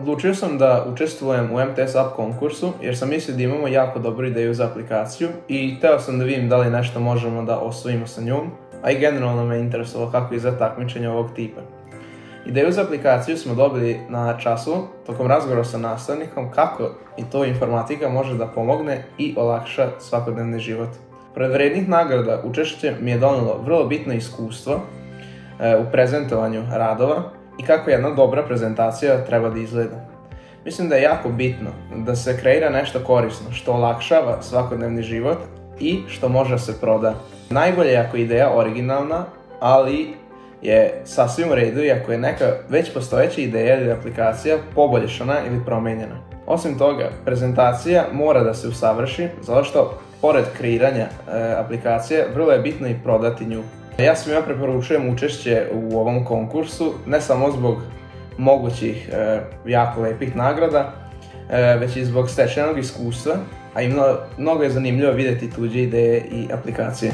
Odlučio sam da učestvujem u MTS App konkursu jer sam mislio da imamo jako dobru ideju za aplikaciju i hteo sam da vidim da li nešto možemo da osvojimo sa njom, a i generalno me interesovalo kako izgleda takmičenje ovog tipa. Ideju za aplikaciju smo dobili na času tokom razgovora sa nastavnikom kako i to informatika može da pomogne i olakša svakodnevni život. Pored vrednih nagrada, učešće mi je donelo vrlo bitno iskustvo u prezentovanju radova i kako jedna dobra prezentacija treba da izgleda. Mislim da je jako bitno da se kreira nešto korisno što olakšava svakodnevni život i što može da se proda. Najbolje je ako je ideja originalna, ali je sasvim u redu i ako je neka već postojeća ideja ili aplikacija poboljšana ili promenjena. Osim toga, prezentacija mora da se usavrši, zato što pored kreiranja aplikacije vrlo je bitno i prodati nju. Ja svima preporučujem učešće u ovom konkursu, ne samo zbog mogućih jako lepih nagrada, već i zbog stečenog iskustva, a i mnogo je zanimljivo vidjeti tuđe ideje i aplikacije.